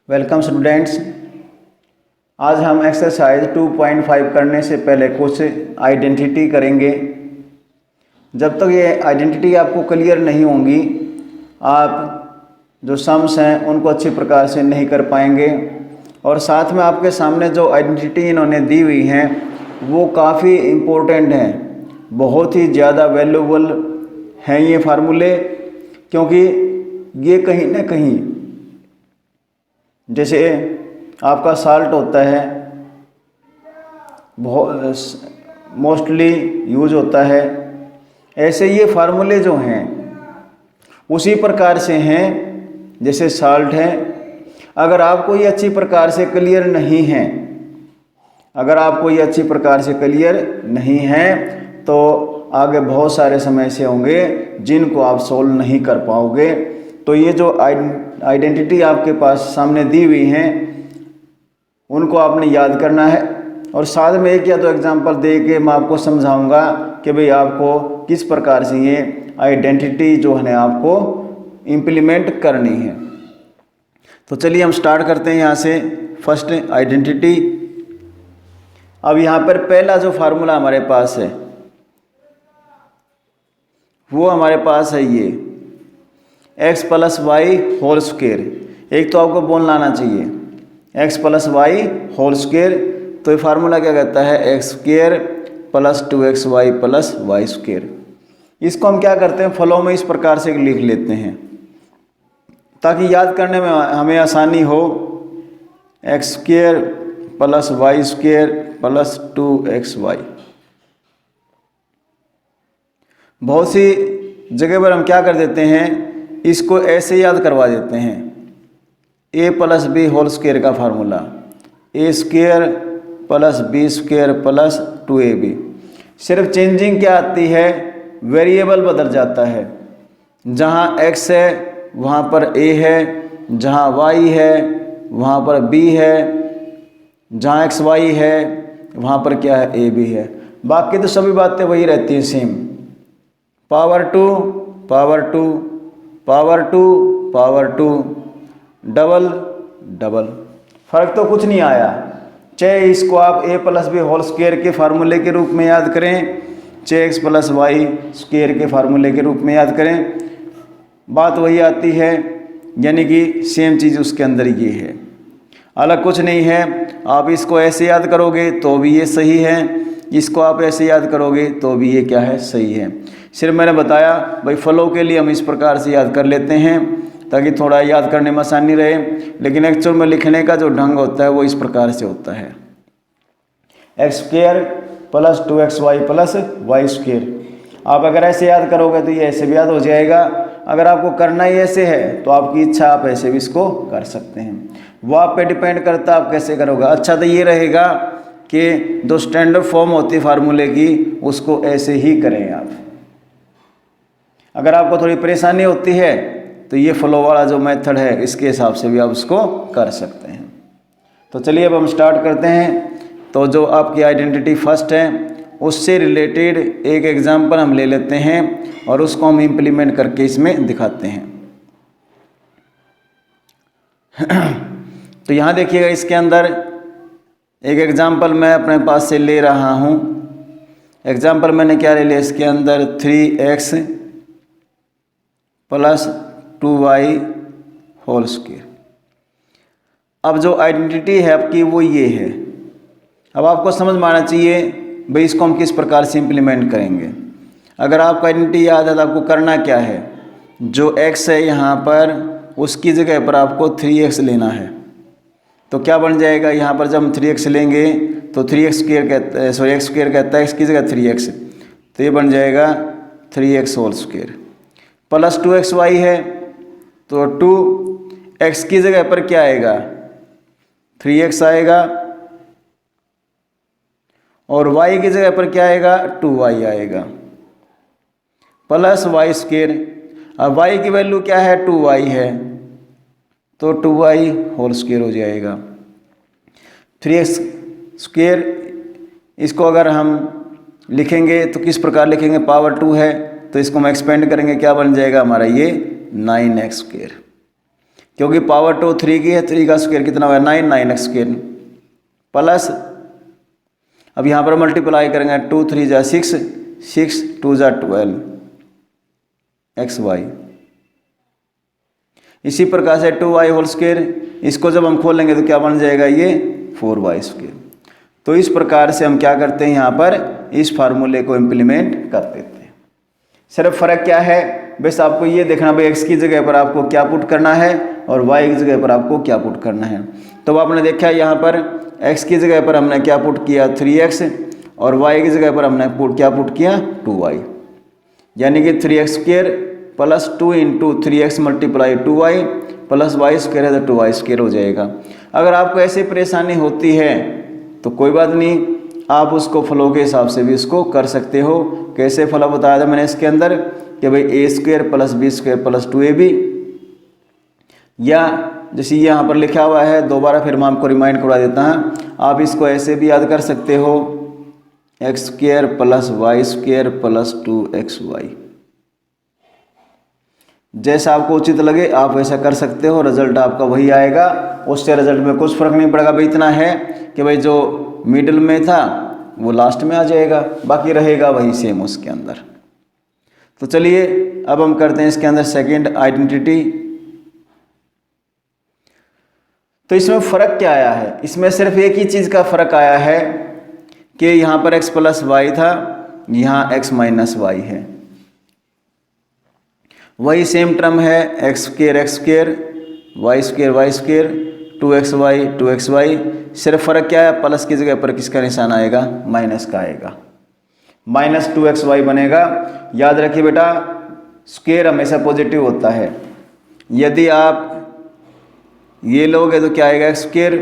Welcome students. आज हम exercise 2.5 करने से पहले कुछ आइडेंटिटी करेंगे। जब तक ये आइडेंटिटी आपको क्लियर नहीं होंगी, आप जो सम्स हैं उनको अच्छी प्रकार से नहीं कर पाएंगे। और साथ में आपके सामने जो आइडेंटिटी इन्होंने दी हुई हैं वो काफ़ी इम्पोर्टेंट हैं, बहुत ही ज़्यादा वैल्यूबल हैं ये फार्मूले, क्योंकि ये कहीं ना कहीं जैसे आपका साल्ट होता है बहुत मोस्टली यूज होता है, ऐसे ये फार्मूले जो हैं उसी प्रकार से हैं जैसे साल्ट है। अगर आपको ये अच्छी प्रकार से क्लियर नहीं है, तो आगे बहुत सारे समस्या होंगे जिनको आप सोल्व नहीं कर पाओगे। तो ये जो आइडेंटिटी आपके पास सामने दी हुई हैं उनको आपने याद करना है, और साथ में एक या दो एग्जांपल दे के मैं आपको समझाऊंगा कि भाई आपको किस प्रकार से ये आइडेंटिटी जो है आपको इम्प्लीमेंट करनी है। तो चलिए हम स्टार्ट करते हैं यहाँ से। First identity. अब यहाँ पर पहला जो फार्मूला हमारे पास है वो हमारे पास है ये x plus y whole square. एक तो आपको बोलना आना चाहिए x plus y whole square. तो ये फार्मूला क्या कहता है, x square plus 2xy plus y square. इसको हम क्या करते हैं, फ्लो में इस प्रकार से लिख लेते हैं ताकि याद करने में हमें आसानी हो। X square plus y square plus 2xy। बहुत सी जगह पर हम क्या कर देते हैं, इसको ऐसे याद करवा देते हैं, a plus B whole square का formula a square plus B square plus 2ab। सिर्फ चेंजिंग क्या आती है, वेरिएबल बदल जाता है। जहाँ x है वहाँ पर a है, जहाँ y है वहाँ पर b है, जहाँ xy है वहाँ पर क्या है, ab है। बाकी तो सभी बातें वही रहती हैं same. Power 2 power 2 power 2 power 2 double double, फर्क तो कुछ नहीं आया। चाहे इसको आप a plus B whole square के फार्मूले के रूप में याद करें, चाहे x प्लस वाई स्क्वेयर के फार्मूले के रूप में याद करें, बात वही आती है। यानी कि सेम चीज़ उसके अंदर ये है, अलग कुछ नहीं है। आप इसको ऐसे याद करोगे तो भी ये सही है, इसको आप ऐसे याद करोगे तो भी ये क्या है, सही है। सिर्फ मैंने बताया भाई फ्लो के लिए हम इस प्रकार से याद कर लेते हैं ताकि थोड़ा याद करने में आसानी रहे, लेकिन एक्चुअल में लिखने का जो ढंग होता है वो इस प्रकार से होता है, x square plus 2xy plus y square. आप अगर ऐसे याद करोगे तो ये ऐसे भी याद हो जाएगा। अगर आपको करना ही ऐसे है तो आपकी इच्छा, आप ऐसे भी इसको कर सकते हैं। वो आप पे डिपेंड करता है आप कैसे करोगे। अच्छा तो ये रहेगा कि जो स्टैंडर्ड फॉर्म होती है फार्मूले की उसको ऐसे ही करें आप। अगर आपको थोड़ी परेशानी होती है तो ये फ्लो वाला जो मेथड है इसके हिसाब से भी आप उसको कर सकते हैं। तो चलिए अब हम स्टार्ट करते हैं। तो जो आपकी आइडेंटिटी फर्स्ट है उससे रिलेटेड एक एग्जांपल हम ले लेते हैं और उसको हम इम्प्लीमेंट करके इसमें दिखाते हैं। तो यहाँ देखिएगा, इसके अंदर एक एग्जांपल मैं अपने पास से ले रहा हूँ। एग्जांपल मैंने क्या ले लिया, इसके अंदर 3x plus 2y whole square. अब जो आइडेंटिटी है आपकी वो ये है। अब आपको समझ में आना चाहिए भाई इसको हम किस प्रकार से इम्प्लीमेंट करेंगे। अगर आपको आइडेंटिटी याद है तो आपको करना क्या है, जो x है यहाँ पर उसकी जगह पर आपको 3x लेना है। तो क्या बन जाएगा, यहाँ पर जब हम 3x लेंगे तो 3x स्क्वायर कहता है, सॉरी x स्क्वायर कहता है, x की जगह 3x, तो ये बन जाएगा 3x whole square plus 2xy है। तो 2x की जगह पर क्या आएगा, 3x आएगा, और y की जगह पर क्या आएगा, 2y आएगा, प्लस वाई स्क्वायर। अब y की वैल्यू क्या है, 2y है, तो 2y होल स्क्वायर हो जाएगा। 3x स्क्वायर, इसको अगर हम लिखेंगे तो किस प्रकार लिखेंगे, पावर 2 है तो इसको हम एक्सपेंड करेंगे, क्या बन जाएगा हमारा ये 9x स्क्वायर। क्योंकि पावर 2 3 की है, 3 का स्क्वायर कितना हुआ 9, 9x स्क्वायर प्लस, अब यहाँ पर मल्टीप्लाई करेंगे 2 3 जा 6, 6 2 जा 12 xy। इसी प्रकार से 2y होल स्क्वायर, इसको जब हम खोलेंगे तो क्या बन जाएगा ये 4y स्क्वायर। तो इस प्रकार से हम क्या करते हैं यहाँ पर इस फार्मूले को इम्प्लीमेंट कर देते हैं। सिर्फ फ़र्क क्या है, बस आपको ये देखना भाई x की जगह पर आपको क्या पुट करना है और y की जगह पर आपको क्या पुट करना है। तो आपने देखा यहाँ पर x की जगह पर हमने क्या पुट किया 3x और y की जगह पर हमने क्या पुट किया 2y, यानी कि 3x square plus 2 into 3x multiply 2y plus y square है तो 2y स्क्वायर हो जाएगा। अगर आपको ऐसी परेशानी होती है तो कोई बात नहीं, आप उसको फ्लो के हिसाब से भी इसको कर सकते हो। कैसे फ्लो बताया था मैंने इसके अंदर कि भाई A square plus B square plus 2ab, या जैसे ये यहाँ पर लिखा हुआ है, दोबारा फिर मैं आपको रिमाइंड करवा देता हूँ। आप इसको ऐसे भी याद कर सकते हो x square plus y square plus 2xy। जैसा आपको उचित लगे आप वैसा कर सकते हो, रिजल्ट आपका वही आएगा, उससे रिजल्ट में कुछ फर्क नहीं पड़ेगा। भाई इतना है कि भाई जो मिडिल में था वो लास्ट में आ जाएगा, बाकी रहेगा वही सेम उसके अंदर। तो चलिए अब हम करते हैं इसके अंदर सेकंड आइडेंटिटी। तो इसमें फ़र्क क्या आया है, इसमें सिर्फ एक ही चीज़ का फ़र्क आया है कि यहाँ पर x प्लस वाई था, यहाँ x माइनस वाई है। वही सेम टर्म है x square y square 2xy, सिर्फ फ़र्क क्या है, प्लस की जगह पर किसका निशान आएगा माइनस का आएगा, माइनस 2xy बनेगा। याद रखिए बेटा स्क्वायर हमेशा पॉजिटिव होता है, यदि आप ये लोगे तो क्या आएगा एक्स स्क्वायर,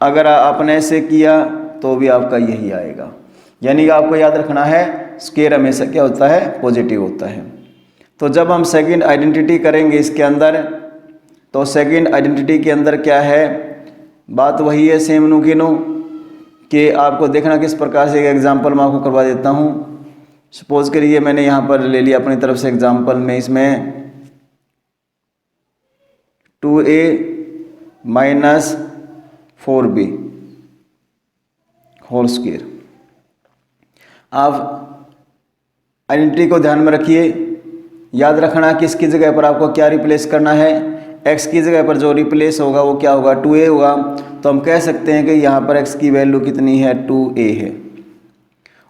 अगर आपने ऐसे किया तो भी आपका यही आएगा। यानी कि आपको याद रखना है स्क्वायर हमेशा क्या होता है पॉजिटिव होता है। तो जब हम सेकंड आइडेंटिटी करेंगे इसके अंदर, तो सेकंड आइडेंटिटी के अंदर क्या है, बात वही है सेम नु की नु, कि आपको देखना किस प्रकार से एक एग्जांपल मैं आपको करवा देता हूँ। सपोज करिए मैंने यहाँ पर ले लिया अपनी तरफ से एग्जांपल में, इसमें 2a minus 4b whole square. आप आइडेंटिटी को ध्यान में रखिए, याद रखना कि इसकी जगह पर आपको क्या रिप्लेस करना है, x की जगह पर जो रिप्लेस होगा वो क्या होगा 2a होगा। तो हम कह सकते हैं कि यहाँ पर x की वैल्यू कितनी है 2a है,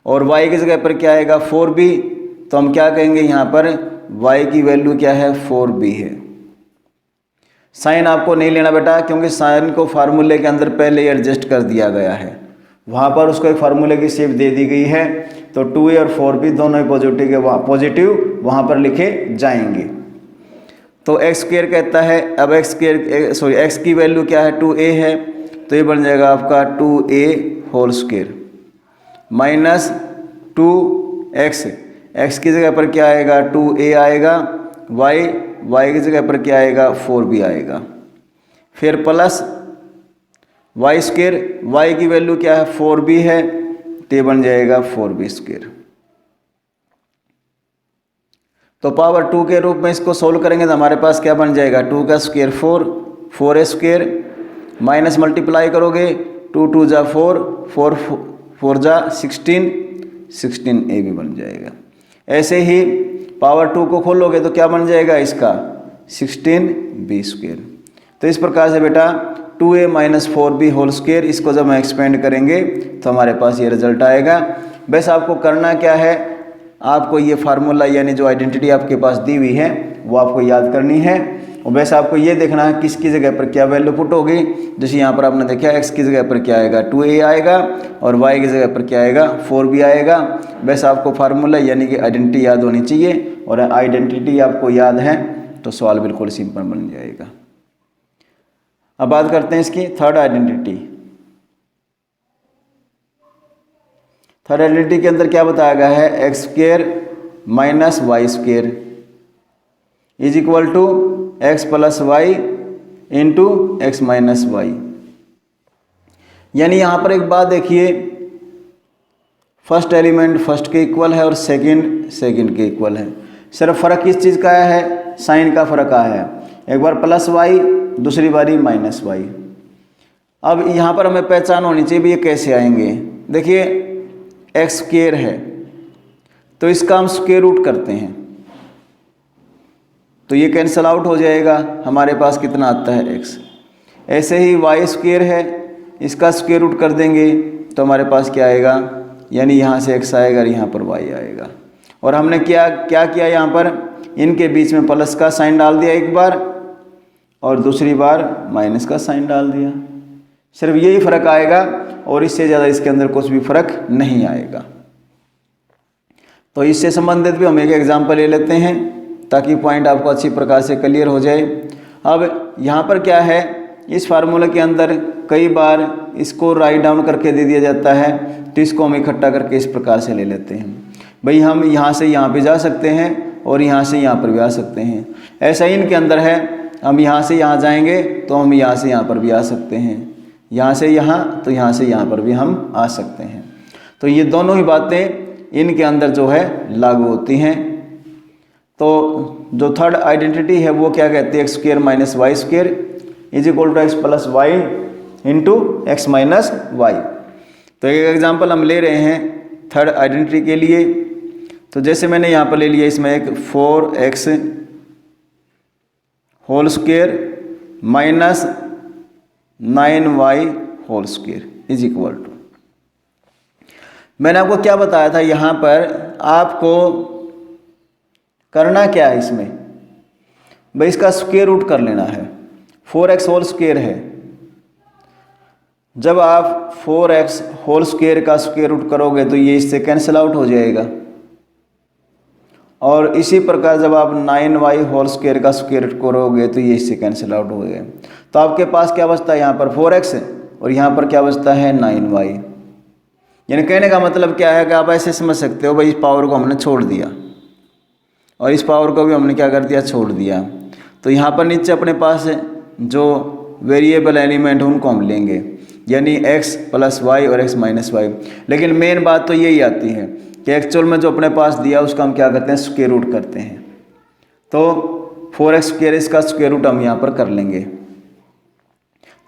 और y की जगह पर क्या आएगा 4b, तो हम क्या कहेंगे यहाँ पर y की वैल्यू क्या है 4b है। साइन आपको नहीं लेना बेटा, क्योंकि साइन को फार्मूले के अंदर पहले ही एडजस्ट कर दिया गया है, वहाँ पर उसको एक फार्मूले की शेप दे दी गई है। तो 2a और 4b दोनों ही पॉजिटिव के वहाँ पर लिखे जाएंगे। तो एक्स स्क्वायर कहता है, अब एक्स की वैल्यू क्या है 2a है, तो ये बन जाएगा आपका 2a whole square minus 2x, x की जगह पर क्या आएगा 2a आएगा, y की जगह पर क्या आएगा 4b आएगा, फिर प्लस वाई स्क्वायर, वाई की वैल्यू क्या है 4b है, तो बन जाएगा 4b स्क्वायर। तो पावर 2 के रूप में इसको सोल्व करेंगे तो हमारे पास क्या बन जाएगा 2 का square 4a square, minus multiply करोगे 2 2 जा 4, 4 जा 16a भी बन जाएगा। ऐसे ही पावर 2 को खोलोगे तो क्या बन जाएगा इसका 16b स्क्वायर। तो इस प्रकार से बेटा 2a minus 4b whole square, इसको जब हम एक्सपेंड करेंगे तो हमारे पास ये रिजल्ट आएगा। बस आपको करना क्या है, आपको ये फार्मूला यानी जो आइडेंटिटी आपके पास दी हुई है वो आपको याद करनी है, और वैसे आपको ये देखना है किसकी जगह पर क्या वैल्यू पुट होगी। जैसे यहाँ पर आपने देखा x की जगह पर क्या आएगा 2a आएगा, और y की जगह पर क्या आएगा 4b आएगा। वैसे आपको फार्मूला यानी कि आइडेंटिटी याद होनी चाहिए, और आइडेंटिटी आपको याद है तो सवाल बिल्कुल सिंपल बन जाएगा। अब बात करते हैं इसकी थर्ड आइडेंटिटी। थर्ड आइडेंटिटी के अंदर क्या बताया गया है, x square minus y square is equal to x plus y into x minus y. यानी यहाँ पर एक बात देखिए, फर्स्ट एलिमेंट फर्स्ट के इक्वल है और सेकंड के इक्वल है। सिर्फ फ़र्क किस चीज़ का आया है, साइन का फ़र्क आया है। एक बार प्लस वाई, दूसरी बारी माइनस वाई। अब यहाँ पर हमें पहचान होनी चाहिए भी ये कैसे आएंगे। देखिए एक्स स्क्वायर है तो इसका हम स्क्वायर रूट करते हैं तो ये कैंसल आउट हो जाएगा, हमारे पास कितना आता है एक्स। ऐसे ही वाई स्क्वायर है, इसका स्क्वायर रूट कर देंगे तो हमारे पास क्या आएगा, यानी यहाँ से एक्स आएगा और यहाँ पर वाई आएगा। और हमने क्या किया यहाँ पर, इनके बीच में प्लस का साइन डाल दिया एक बार और दूसरी बार माइनस का साइन डाल दिया। सिर्फ यही फ़र्क आएगा और इससे ज़्यादा इसके अंदर कुछ भी फ़र्क नहीं आएगा। तो इससे संबंधित भी हम एक एग्जाम्पल ले लेते हैं ताकि पॉइंट आपको अच्छी प्रकार से क्लियर हो जाए। अब यहाँ पर क्या है, इस फार्मूले के अंदर कई बार इसको राइट डाउन करके दे दिया जाता है तो इसको हम इकट्ठा करके इस प्रकार से ले लेते हैं। भाई हम यहाँ से यहाँ पे जा सकते हैं और यहाँ से यहाँ पर भी आ सकते हैं। ऐसा ही इनके अंदर है, हम यहाँ से यहाँ जाएंगे तो हम यहाँ से यहाँ पर भी आ सकते हैं, यहाँ से यहाँ तो यहाँ से यहाँ पर भी हम आ सकते हैं। तो ये दोनों ही बातें इनके अंदर जो है लागू होती हैं। तो जो थर्ड आइडेंटिटी है वो क्या कहती है, x square minus y square is equal to x plus y into x minus y. तो एक एग्जांपल हम ले रहे हैं थर्ड आइडेंटिटी के लिए। तो जैसे मैंने यहाँ पर ले लिया, इसमें एक 4x whole square minus 9y whole square is equal to, मैंने आपको क्या बताया था, यहाँ पर आपको करना क्या है, इसमें भाई इसका स्क्वायर रूट कर लेना है। 4x होल स्क्वायर है, जब आप 4x होल स्क्वायर का स्क्वायर रूट करोगे तो ये इससे कैंसिल आउट हो जाएगा। और इसी प्रकार जब आप 9y होल स्क्वायर का स्क्वायर रूट करोगे तो ये इससे कैंसिल आउट हो जाएगा। तो आपके पास क्या बचता है, यहाँ पर 4x और यहाँ पर क्या बचता है 9y। यानी कहने का मतलब क्या है कि आप ऐसे समझ सकते हो, भाई इस पावर को हमने छोड़ दिया और इस पावर को भी हमने क्या कर दिया, छोड़ दिया। तो यहाँ पर नीचे अपने पास जो वेरिएबल एलिमेंट है उनको हम लेंगे, यानी x प्लस वाई और x माइनस वाई। लेकिन मेन बात तो यही आती है कि एक्चुअल में जो अपने पास दिया उसका हम क्या करते हैं, स्क्वायर रूट करते हैं। तो 4x स्क्वायर इसका स्क्वायर रूट हम यहाँ पर कर लेंगे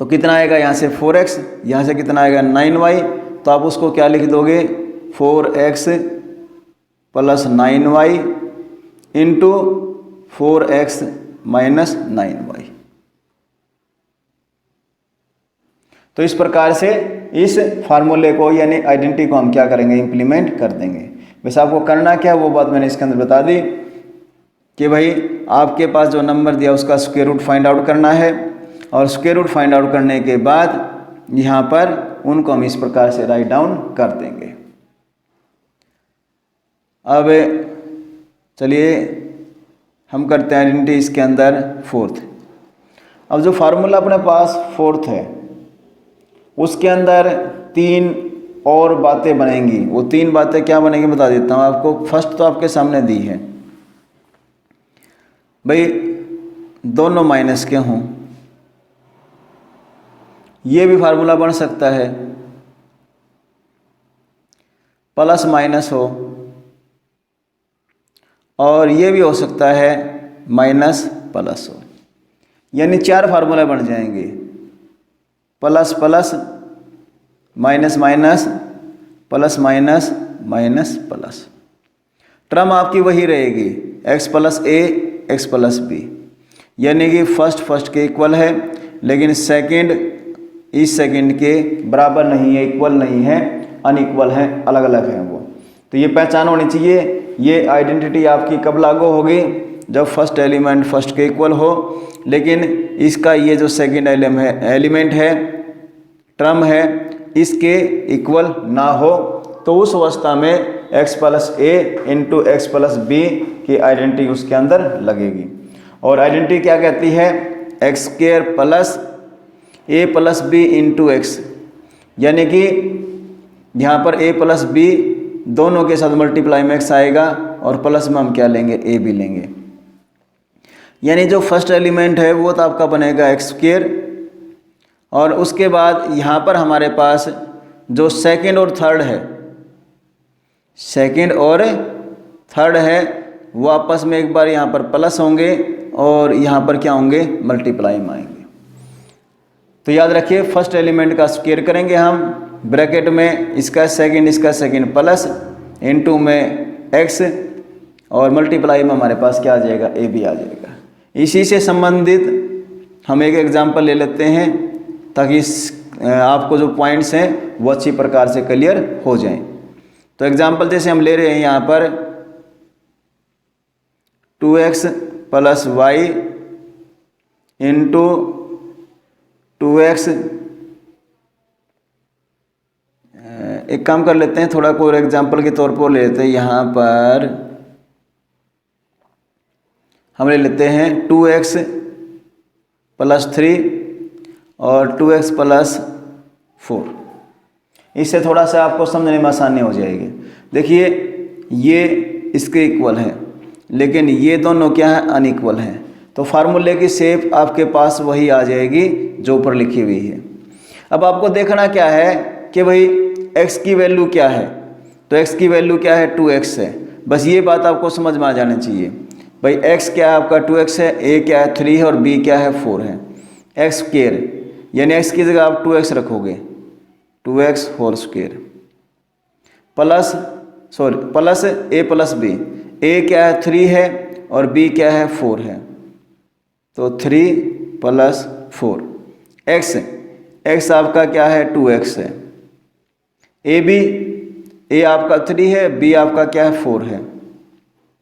तो कितना आएगा, यहाँ से 4x, यहाँ से कितना आएगा 9y। तो आप उसको क्या लिख दोगे, 4x plus 9y into 4x minus 9y। तो इस प्रकार से इस फार्मूले को यानी आइडेंटिटी को हम क्या करेंगे, इम्प्लीमेंट कर देंगे। वैसे आपको करना क्या है वो बात मैंने इसके अंदर बता दी कि भाई आपके पास जो नंबर दिया उसका स्क्वायर रूट फाइंड आउट करना है और स्क्वायर रूट फाइंड आउट करने के बाद यहाँ पर उनको हम इस प्रकार से राइट डाउन कर देंगे। अब चलिए हम करते हैं आइडेंटिटी इसके अंदर फोर्थ। अब जो फार्मूला अपने पास फोर्थ है उसके अंदर 3 और बातें बनेंगी। वो 3 बातें क्या बनेंगी बता देता हूँ आपको। फर्स्ट तो आपके सामने दी है, भाई दोनों माइनस के हों, ये भी फार्मूला बन सकता है। प्लस माइनस हो और ये भी हो सकता है माइनस प्लस हो, यानी 4 फार्मूला बन जाएंगे, plus plus minus minus plus minus minus plus. Term आपकी वही रहेगी x प्लस ए एक्स प्लस बी, यानी कि फर्स्ट के इक्वल है लेकिन सेकंड इस सेकंड के बराबर नहीं है, इक्वल नहीं है, अनइक्वल है, अलग अलग है वो। तो ये पहचान होनी चाहिए। ये आइडेंटिटी आपकी कब लागू होगी, जब फर्स्ट एलिमेंट फर्स्ट के इक्वल हो लेकिन इसका ये जो सेकंड एलिमेंट है टर्म है इसके इक्वल ना हो, तो उस अवस्था में x प्लस ए इंटू एक्स प्लस बी की आइडेंटिटी उसके अंदर लगेगी। और आइडेंटिटी क्या कहती है, एक्स स्क्वायर प्लस ए प्लस बी इंटू एक्स, यानी कि यहाँ पर a प्लस बी दोनों के साथ मल्टीप्लाई में x आएगा और प्लस में हम क्या लेंगे, a भी लेंगे। यानी जो फर्स्ट एलिमेंट है वो तो आपका बनेगा एक्स स्क्वायर और उसके बाद यहाँ पर हमारे पास जो सेकंड और थर्ड है, सेकंड और थर्ड है वो आपस में एक बार यहाँ पर प्लस होंगे और यहाँ पर क्या होंगे, मल्टीप्लाई में आएंगे। तो याद रखिए फर्स्ट एलिमेंट का स्क्वायर करेंगे हम, ब्रैकेट में इसका सेकंड प्लस इनटू में x और मल्टीप्लाई में हमारे पास क्या आ जाएगा, ए बी आ जाएगा। इसी से संबंधित हम एक एग्जांपल ले लेते हैं ताकि आपको जो पॉइंट्स हैं वो अच्छी प्रकार से क्लियर हो जाएं। तो एग्जांपल जैसे हम ले रहे हैं यहाँ पर 2x plus y into 2x, एक काम कर लेते हैं, थोड़ा कोई एग्जांपल के तौर पर ले लेते हैं। यहाँ पर हम ले लेते हैं 2x प्लस 3 और 2x प्लस 4। इससे थोड़ा सा आपको समझने में आसानी हो जाएगी। देखिए ये इसके इक्वल है, लेकिन ये दोनों क्या है, अनइक्वल हैं। तो फार्मूले की शेप आपके पास वही आ जाएगी जो ऊपर लिखी हुई है। अब आपको देखना क्या है कि भाई x की वैल्यू क्या है, तो x की वैल्यू क्या है, 2x है। बस ये बात आपको समझ में आ जानी चाहिए। भाई x क्या है आपका 2x है, a क्या है 3 है और b क्या है 4 है। x स्क्वायर यानी x की जगह आप 2x रखोगे, 2x whole square plus a plus b, a क्या है 3 है और b क्या है 4 है, तो 3 प्लस 4। x आपका क्या है 2x है, a आपका 3 है, b आपका क्या है 4 है,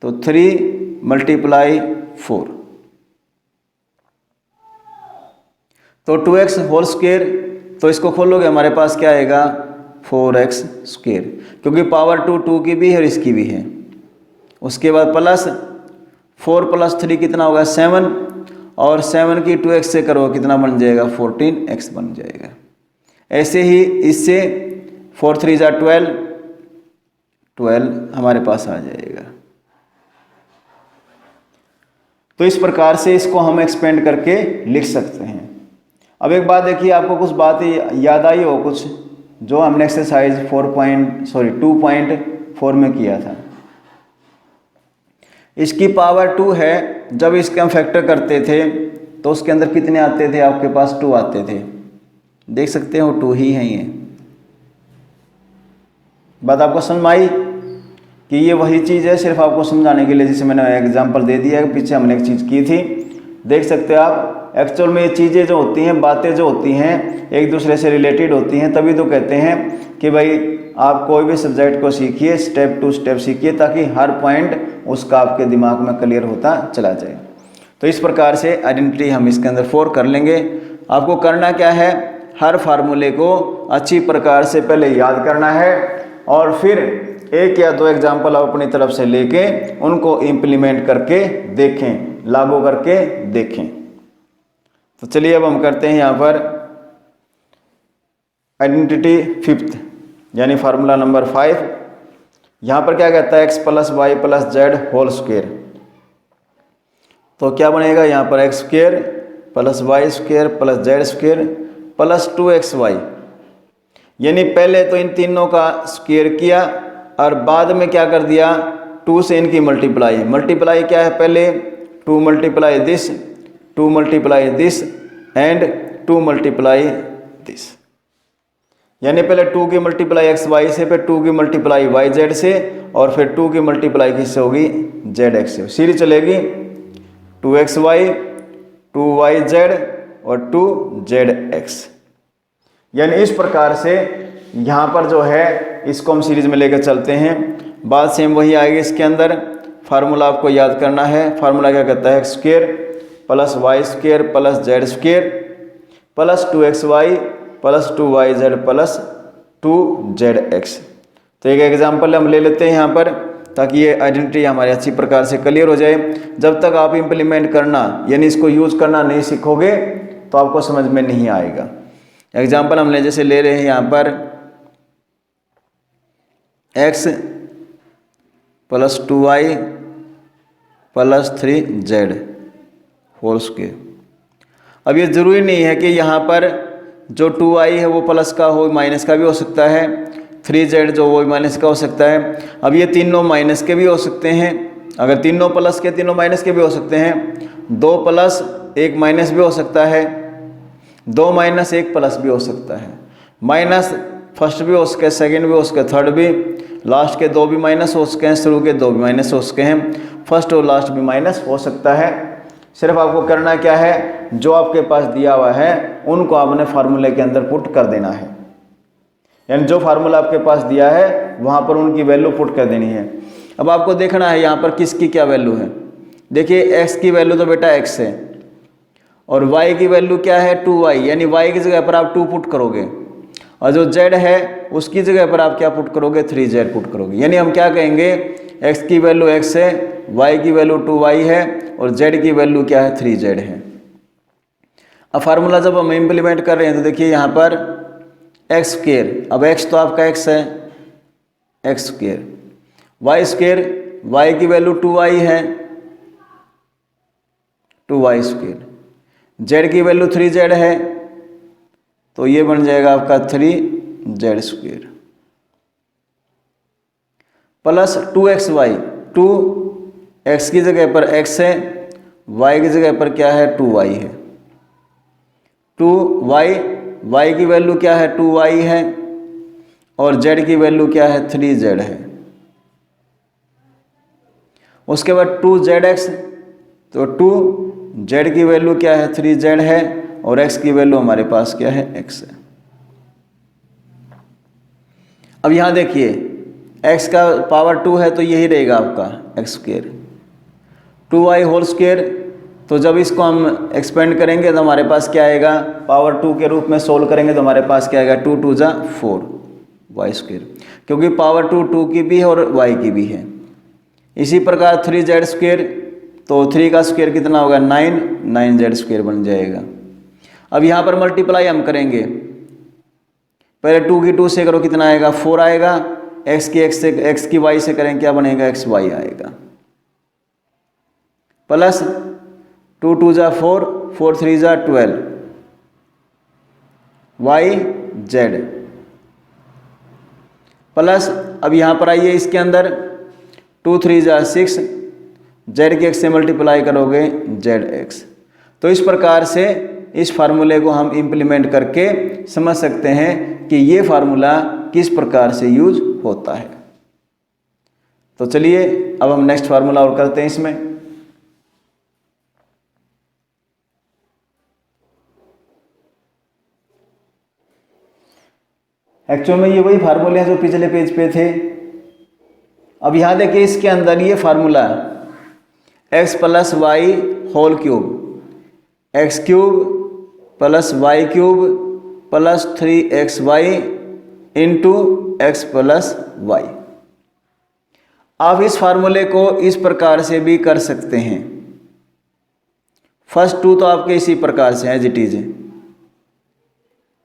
तो 3 मल्टीप्लाई 4, तो 2x होल स्क्वायर। तो इसको खोलोगे हमारे पास क्या आएगा, 4x स्क्वायर, क्योंकि पावर 2 की भी है और इसकी भी है। उसके बाद प्लस 4 प्लस 3 कितना होगा 7, और 7 की 2x से करो कितना बन जाएगा 14x बन जाएगा। ऐसे ही इससे 4 3 जा 12 हमारे पास आ जाएगा। तो इस प्रकार से इसको हम एक्सपेंड करके लिख सकते हैं। अब एक बात देखिए, आपको कुछ बात याद आई हो, कुछ जो हमने एक्सरसाइज 2.4 में किया था। इसकी पावर 2 है, जब इसके हम फैक्टर करते थे तो उसके अंदर कितने आते थे आपके पास, 2 आते थे। देख सकते हो 2 ही है। ये बात आपको समझ में आई कि ये वही चीज़ है, सिर्फ आपको समझाने के लिए, जिसे मैंने एग्जांपल दे दिया है। पीछे हमने एक चीज़ की थी, देख सकते हो आप। एक्चुअल में ये चीज़ें जो होती हैं, बातें जो होती हैं, एक दूसरे से रिलेटेड होती हैं। तभी तो कहते हैं कि भाई आप कोई भी सब्जेक्ट को सीखिए, स्टेप टू स्टेप सीखिए, ताकि हर पॉइंट उसका आपके दिमाग में क्लियर होता चला जाए। तो इस प्रकार से आइडेंटिटी हम इसके अंदर 4 कर लेंगे। आपको करना क्या है, हर फार्मूले को अच्छी प्रकार से पहले याद करना है और फिर 1 या 2 एग्जाम्पल आप अपनी तरफ से लेके उनको इम्प्लीमेंट करके देखें, लागू करके देखें। तो चलिए अब हम करते हैं यहाँ पर आइडेंटिटी 5th यानी फार्मूला नंबर 5। यहाँ पर क्या कहता है, x plus y plus z whole square. तो क्या बनेगा यहाँ पर, x square plus y square plus z square plus 2xy। यानी पहले तो इन तीनों का स्क्वायर किया और बाद में क्या कर दिया, 2 से इनकी मल्टीप्लाई क्या है, पहले 2 multiply this, 2 multiply this and 2 multiply this. यानी पहले 2 की मल्टीप्लाई एक्स वाई से, फिर 2 की मल्टीप्लाई वाई जेड से, और फिर 2 की मल्टीप्लाई किससे होगी, जेड एक्स से। सीरीज चलेगी 2xy 2yz और 2zx। यानी इस प्रकार से यहाँ पर जो है इसको हम सीरीज में लेकर चलते हैं। बात सेम वही आएगी इसके अंदर। फार्मूला आपको याद करना है। फार्मूला क्या कहता है, x square plus y square plus z square plus 2xy plus 2yz plus 2zx। तो एक एग्जाम्पल हम ले लेते हैं यहाँ पर, ताकि ये आइडेंटिटी हमारी अच्छी प्रकार से क्लियर हो जाए। जब तक आप इम्प्लीमेंट करना यानी इसको यूज़ करना नहीं सीखोगे तो आपको समझ में नहीं आएगा। एग्जाम्पल हमने जैसे ले रहे हैं यहाँ पर x plus 2y plus 3z whole square. अब ये ज़रूरी नहीं है कि यहाँ पर जो 2y है वो प्लस का हो, माइनस का भी हो सकता है। 3z जो वो माइनस का हो सकता है। अब ये तीनों माइनस के भी हो सकते हैं, अगर तीनों प्लस के तीनों माइनस के भी हो सकते हैं। 2 प्लस 1 माइनस भी हो सकता है, 2 माइनस 1 प्लस भी हो सकता है। माइनस फर्स्ट भी हो सके, सेकंड भी हो सके, थर्ड भी, लास्ट के 2 भी माइनस हो सके हैं, शुरू के 2 भी माइनस हो सके हैं, फर्स्ट और लास्ट भी माइनस हो सकता है। सिर्फ आपको करना क्या है, जो आपके पास दिया हुआ है उनको आपने फार्मूले के अंदर पुट कर देना है, यानी जो फार्मूला आपके पास दिया है वहाँ पर उनकी वैल्यू पुट कर देनी है। अब आपको देखना है यहाँ पर किसकी क्या वैल्यू है। देखिए x की वैल्यू तो बेटा x है और y की वैल्यू क्या है 2y, यानी y की जगह पर आप 2 पुट करोगे और जो z है उसकी जगह पर आप क्या पुट करोगे 3z पुट करोगे। यानी हम क्या कहेंगे x की वैल्यू x है, y की वैल्यू 2y है और z की वैल्यू क्या है 3z है। अब फार्मूला जब हम इम्प्लीमेंट कर रहे हैं तो देखिए यहाँ पर एक्स स्क्वेयर, अब x तो आपका x है, x square, y square, y की वैल्यू 2y है, 2y स्क्वेयर, z की वैल्यू 3z है तो ये बन जाएगा आपका 3z square plus 2xy, 2x की जगह पर x है, y की जगह पर क्या है 2y है, 2y, y की वैल्यू क्या है 2y है और z की वैल्यू क्या है 3z है। उसके बाद 2zx, तो 2z की वैल्यू क्या है 3z है और x की वैल्यू हमारे पास क्या है x है। अब यहाँ देखिए x का पावर 2 है तो यही रहेगा आपका x square, 2y whole square, तो जब इसको हम एक्सपेंड करेंगे तो हमारे पास क्या आएगा, पावर 2 के रूप में सोल्व करेंगे तो हमारे पास क्या आएगा 2 2 जा 4 वाई स्क्वेयर, क्योंकि पावर 2 2 की भी है और y की भी है। इसी प्रकार 3z स्क्वेयर, तो 3 का स्क्वेयर कितना होगा 9, 9z स्क्वेयर बन जाएगा। अब यहाँ पर मल्टीप्लाई हम करेंगे, पहले 2 की 2 से करो कितना आएगा 4 आएगा, x की x से, x की y से करें क्या बनेगा xy आएगा, प्लस 2 2 जा 4, 4 3 जा 12 yz प्लस, अब यहाँ पर आइए इसके अंदर 2 3 जा 6, z के x से मल्टीप्लाई करोगे zx। तो इस प्रकार से इस फार्मूले को हम इम्प्लीमेंट करके समझ सकते हैं कि ये फार्मूला किस प्रकार से यूज होता है। तो चलिए अब हम नेक्स्ट फार्मूला और करते हैं इसमें। एक्चुअल में ये वही फार्मूले हैं जो पिछले पेज पे थे। अब यहाँ देखिए इसके अंदर ये formula x plus y whole cube, x cube plus y cube plus 3xy into x plus y. आप इस फार्मूले को इस प्रकार से भी कर सकते हैं। फर्स्ट 2 तो आपके इसी प्रकार से एज इट इज है,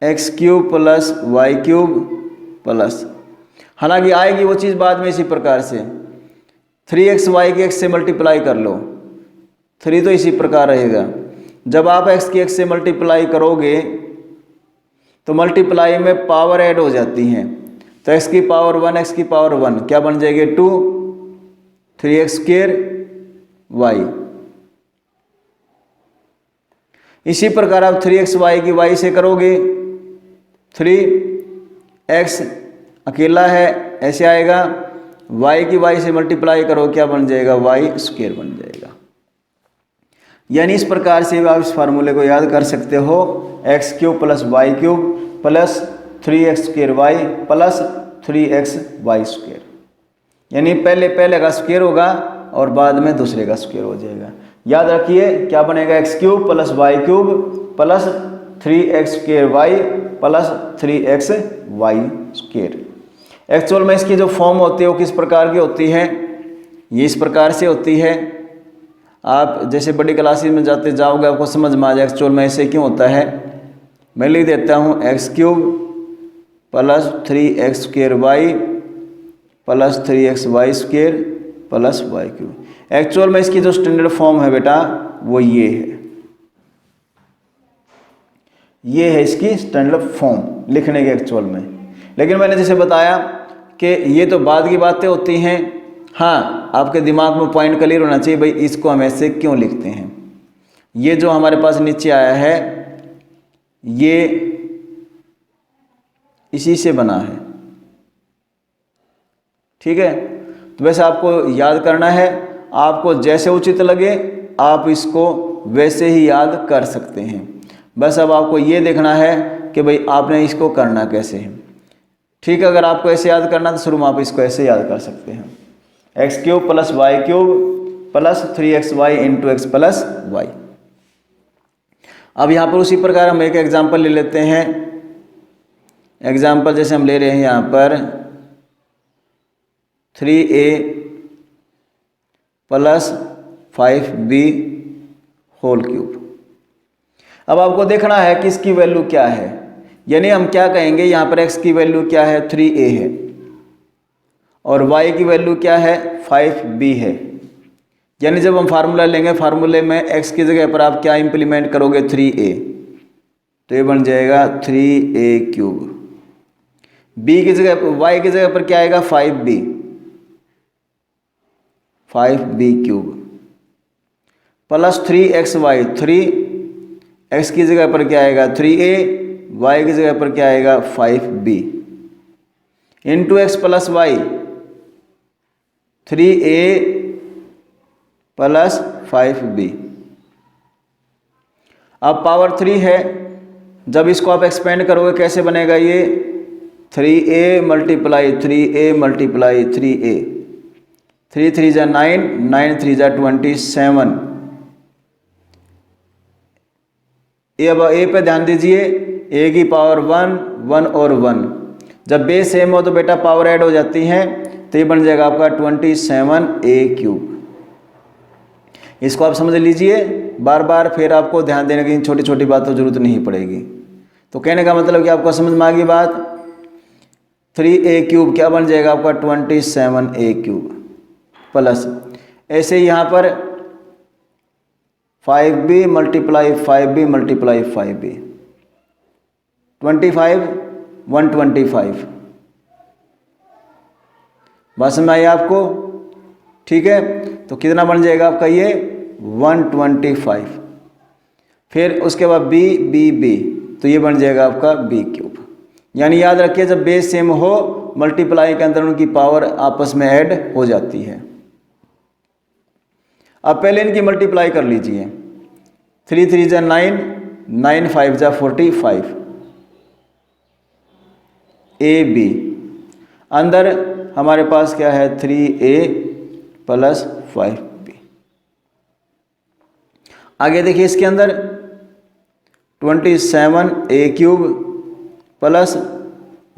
x cube plus y cube plus, हालांकि आएगी वो चीज़ बाद में इसी प्रकार से 3xy के x से मल्टीप्लाई कर लो, 3 तो इसी प्रकार रहेगा। जब आप x की x से मल्टीप्लाई करोगे तो मल्टीप्लाई में पावर ऐड हो जाती हैं, तो x की पावर 1, x की पावर 1 क्या बन जाएगी 2, 3x स्क्वायर y। इसी प्रकार आप 3xy की y से करोगे, 3x अकेला है ऐसे आएगा, y की y से मल्टीप्लाई करो क्या बन जाएगा y स्क्वायर बन जाएगा। यानी इस प्रकार से आप इस फार्मूले को याद कर सकते हो, x cube plus y cube plus 3x square y plus 3x y square, यानी पहले का स्क्वायर होगा और बाद में दूसरे का स्क्वायर हो जाएगा। याद रखिए क्या बनेगा x cube plus y cube plus 3x square y plus 3x y square. Actual में इसकी जो फॉर्म होती है वो किस प्रकार की होती है, ये इस प्रकार से होती है। आप जैसे बड़ी क्लासेस में जाते जाओगे आपको समझ में आ जाएगा एक्चुअल में ऐसे क्यों होता है। मैं लिख देता हूँ x cube plus 3x square y plus 3x y square plus y cube. Actual में इसकी जो स्टैंडर्ड फॉर्म है बेटा वो ये है, ये है इसकी स्टैंडर्ड फॉर्म लिखने के एक्चुअल में। लेकिन मैंने जैसे बताया कि ये तो बाद की बातें होती हैं। हाँ, आपके दिमाग में पॉइंट क्लियर होना चाहिए भाई इसको हम ऐसे क्यों लिखते हैं। ये जो हमारे पास नीचे आया है ये इसी से बना है। ठीक है, तो वैसे आपको याद करना है, आपको जैसे उचित लगे आप इसको वैसे ही याद कर सकते हैं। बस अब आपको ये देखना है कि भाई आपने इसको करना कैसे है। ठीक है, अगर आपको ऐसे याद करना तो शुरू में आप इसको ऐसे याद कर सकते हैं, x cube plus y cube plus 3xy into x plus y. अब यहाँ पर उसी प्रकार हम एक एग्जाम्पल ले लेते हैं। एग्जाम्पल जैसे हम ले रहे हैं यहाँ पर 3a plus 5b whole cube. अब आपको देखना है कि इसकी वैल्यू क्या है, यानी हम क्या कहेंगे, यहाँ पर x की वैल्यू क्या है 3a है और y की वैल्यू क्या है 5b है। यानी जब हम फार्मूला लेंगे, फार्मूले में x की जगह पर आप क्या इंप्लीमेंट करोगे 3a, तो ये बन जाएगा 3a क्यूब। b की जगह y की जगह पर क्या आएगा 5b cube plus 3xy, 3x की जगह पर क्या आएगा 3a, y की जगह पर क्या आएगा 5b into x plus y, 3a plus 5b। अब पावर 3 है, जब इसको आप एक्सपेंड करोगे कैसे बनेगा ये 3a multiply 3a multiply 3a, 3 3 जा 9, 9 3 जा 27। ये अब a पे ध्यान दीजिए, a की पावर 1, 1 और 1, जब बेस सेम हो तो बेटा पावर ऐड हो जाती है, तो ये बन जाएगा आपका 27a क्यूब। इसको आप समझ लीजिए, बार बार फिर आपको ध्यान देने की छोटी छोटी बातों जरूरत नहीं पड़ेगी। तो कहने का मतलब कि आपको समझ में आ गई बात, 3a क्यूब क्या बन जाएगा आपका 27a क्यूब प्लस, ऐसे ही यहाँ पर 5b multiply 5b multiply 5b, 25 125। बात समझ में आई आपको? ठीक है, तो कितना बन जाएगा आपका ये 125। फिर उसके बाद b, तो ये बन जाएगा आपका b क्यूब। यानी याद रखिए जब बेस सेम हो मल्टीप्लाई के अंदर उनकी पावर आपस में ऐड हो जाती है। अब पहले इनकी मल्टीप्लाई कर लीजिए, 3 3 जा 9, 9 5 जा 45, ab अंदर हमारे पास क्या है 3a प्लस 5b। आगे देखिए इसके अंदर 27a cube plus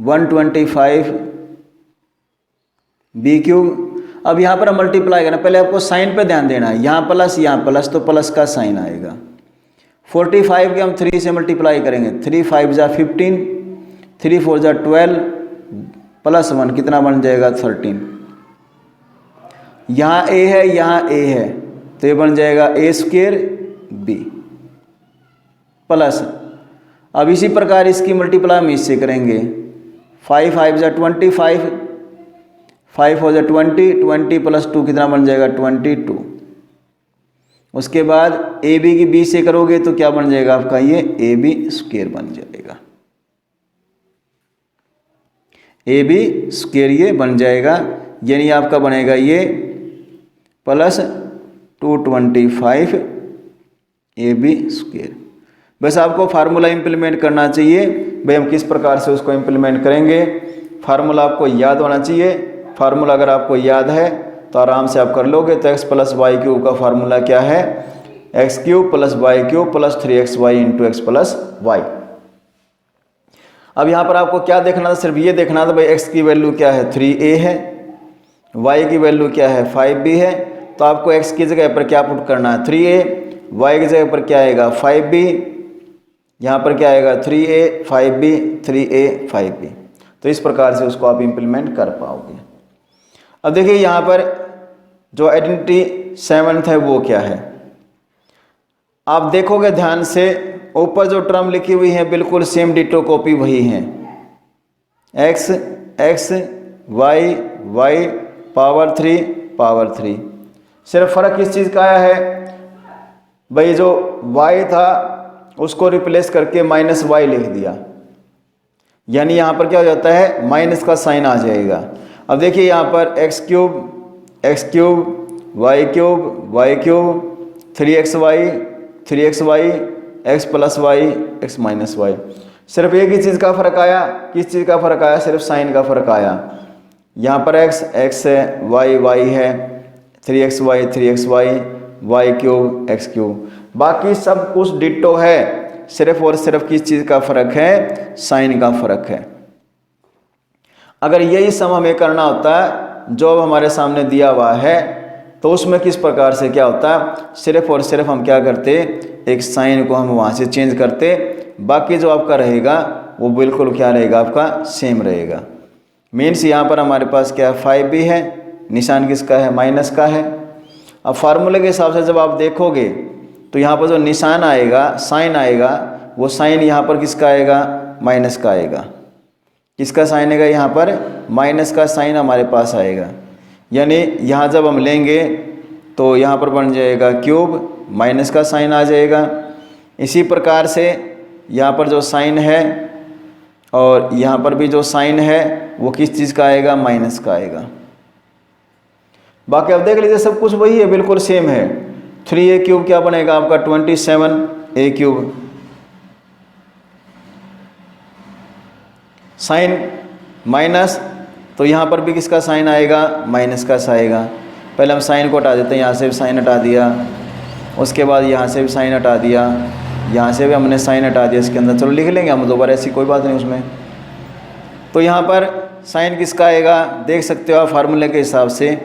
125b cube. अब यहाँ पर हम मल्टीप्लाई करना, पहले आपको साइन पे ध्यान देना है, यहाँ प्लस तो प्लस का साइन आएगा। 45 के हम 3 से मल्टीप्लाई करेंगे, 3 5 जा 15, 3 4 जा 12 प्लस 1 कितना बन जाएगा 13। यहाँ a है, यहाँ a है, तो ये बन जाएगा a स्क्वायर b प्लस। अब इसी प्रकार इसकी मल्टीप्लाई हम इससे करेंगे, 5 5 जा 25, 5 हो जा 20, 20 प्लस 2 कितना बन जाएगा 22। उसके बाद ए बी की बी से करोगे तो क्या बन जाएगा आपका ये ए बी स्क्वायर बन जाएगा, ए बी स्क्वायर ये बन जाएगा। यानी आपका बनेगा ये प्लस 225 ए बी स्क्वायर। बस आपको फार्मूला इंप्लीमेंट करना चाहिए, भाई हम किस प्रकार से उसको इंप्लीमेंट करेंगे, फार्मूला आपको याद होना चाहिए। फार्मूला अगर आपको याद है तो आराम से आप कर लोगे। तो x प्लस वाई क्यूब का फार्मूला क्या है, x cube plus y cube plus 3xy into x plus y. अब यहाँ पर आपको क्या देखना था, सिर्फ ये देखना था भाई x की वैल्यू क्या है 3a है, y की वैल्यू क्या है 5b है। तो आपको x की जगह पर क्या पुट करना है 3a, y की जगह पर क्या आएगा 5b, यहाँ पर क्या आएगा 3a 5b 3a 5b। तो इस प्रकार से उसको आप इम्प्लीमेंट कर पाओगे। अब देखिए यहाँ पर जो आइडेंटिटी 7th है वो क्या है, आप देखोगे ध्यान से ऊपर जो टर्म लिखी हुई है बिल्कुल सेम डिटो कॉपी वही है, x x y y power 3 power 3। सिर्फ फर्क किस चीज़ का आया है, भाई जो y था उसको रिप्लेस करके माइनस वाई लिख दिया, यानी यहाँ पर क्या हो जाता है, माइनस का साइन आ जाएगा। अब देखिए यहाँ पर x cube y cube 3xy x plus y x minus y. सिर्फ एक ही चीज़ का फर्क आया, किस चीज़ का फर्क आया, सिर्फ साइन का फर्क आया। यहाँ पर x है, y है, 3xy y cube x cube, बाकी सब कुछ डिट्टो है, सिर्फ और सिर्फ किस चीज़ का फर्क है, साइन का फर्क है। अगर यही सम हमें करना होता है जो हमारे सामने दिया हुआ है, तो उसमें किस प्रकार से क्या होता है, सिर्फ और सिर्फ हम क्या करते, एक साइन को हम वहाँ से चेंज करते, बाकी जो आपका रहेगा वो बिल्कुल क्या रहेगा, आपका सेम रहेगा। मीन्स यहाँ पर हमारे पास क्या है, 5 भी है, निशान किसका है, माइनस का है। अब फार्मूले के हिसाब से जब आप देखोगे तो यहाँ पर जो निशान आएगा, साइन आएगा, वो साइन यहाँ पर किसका आएगा, माइनस का आएगा। किसका साइन आएगा, यहाँ पर माइनस का साइन हमारे पास आएगा। यानी यहाँ जब हम लेंगे तो यहाँ पर बन जाएगा क्यूब, माइनस का साइन आ जाएगा। इसी प्रकार से यहाँ पर जो साइन है और यहाँ पर भी जो साइन है वो किस चीज़ का आएगा, माइनस का आएगा। बाकी अब देख लीजिए सब कुछ वही है, बिल्कुल सेम है। 3a क्यूब क्या बनेगा आपका, 27a क्यूब। साइन माइनस, तो यहाँ पर भी किसका साइन आएगा, माइनस का आएगा। पहले हम साइन को हटा देते हैं, यहाँ से भी साइन हटा दिया, उसके बाद यहाँ से भी साइन हटा दिया, यहाँ से भी हमने साइन हटा दिया इसके अंदर। चलो लिख लेंगे हम दोबारा, ऐसी कोई बात नहीं उसमें। तो यहाँ पर साइन किसका आएगा, देख सकते हो आप फार्मूले के हिसाब से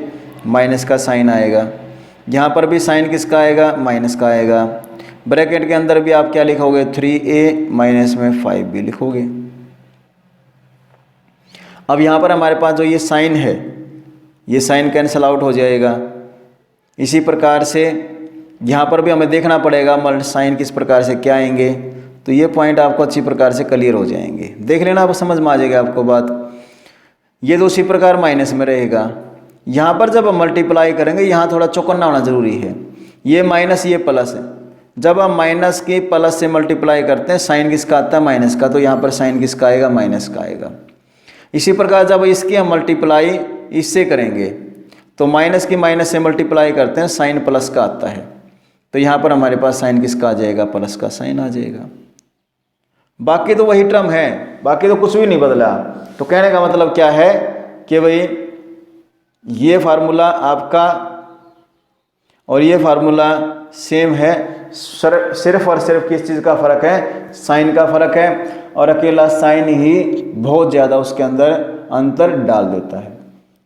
माइनस का साइन आएगा। यहाँ पर भी साइन किसका आएगा, माइनस का आएगा। ब्रैकेट के अंदर भी आप क्या लिखोगे, 3a माइनस में 5 भी लिखोगे। अब यहाँ पर हमारे पास जो ये साइन है, ये साइन कैंसल आउट हो जाएगा। इसी प्रकार से यहाँ पर भी हमें देखना पड़ेगा साइन किस प्रकार से क्या आएंगे, तो ये पॉइंट आपको अच्छी प्रकार से क्लियर हो जाएंगे। देख लेना, आप समझ में आ जाएगा आपको बात। ये तो उसी प्रकार माइनस में रहेगा। यहाँ पर जब हम मल्टीप्लाई करेंगे, यहाँ थोड़ा चौकन्ना होना जरूरी है। ये माइनस, ये प्लस है। जब हम माइनस के प्लस से मल्टीप्लाई करते हैं, साइन किसका आता है, माइनस का, तो यहाँ पर साइन किसका आएगा, माइनस का आएगा। इसी प्रकार जब इसकी हम मल्टीप्लाई इससे करेंगे तो माइनस की माइनस से मल्टीप्लाई करते हैं, साइन प्लस का आता है, तो यहाँ पर हमारे पास साइन किसका आ जाएगा, प्लस का साइन आ जाएगा। बाकी तो वही टर्म है, बाकी तो कुछ भी नहीं बदला। तो कहने का मतलब क्या है कि भाई ये फार्मूला आपका और ये फार्मूला सेम है, सिर्फ और सिर्फ किस चीज़ का फ़र्क है, साइन का फ़र्क है। और अकेला साइन ही बहुत ज़्यादा उसके अंदर अंतर डाल देता है।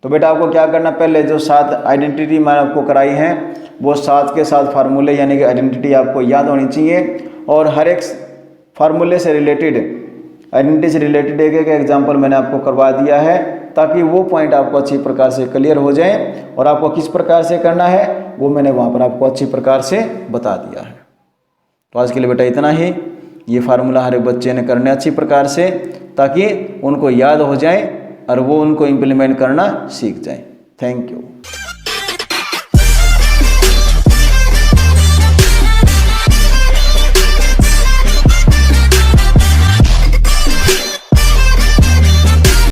तो बेटा आपको क्या करना, पहले जो 7 आइडेंटिटी मैंने आपको कराई है वो 7 के 7 फार्मूले यानी कि आइडेंटिटी आपको याद होनी चाहिए। और हर एक फार्मूले से रिलेटेड, आइडेंटिटी से रिलेटेड एक एक एग्जाम्पल मैंने आपको करवा दिया है, ताकि वो पॉइंट आपको अच्छी प्रकार से क्लियर हो जाए। और आपको किस प्रकार से करना है वो मैंने वहाँ पर आपको अच्छी प्रकार से बता दिया है। तो आज के लिए बेटा इतना ही। ये फार्मूला हर एक बच्चे ने करने अच्छी प्रकार से, ताकि उनको याद हो जाए और वो उनको इम्प्लीमेंट करना सीख जाए। Thank you.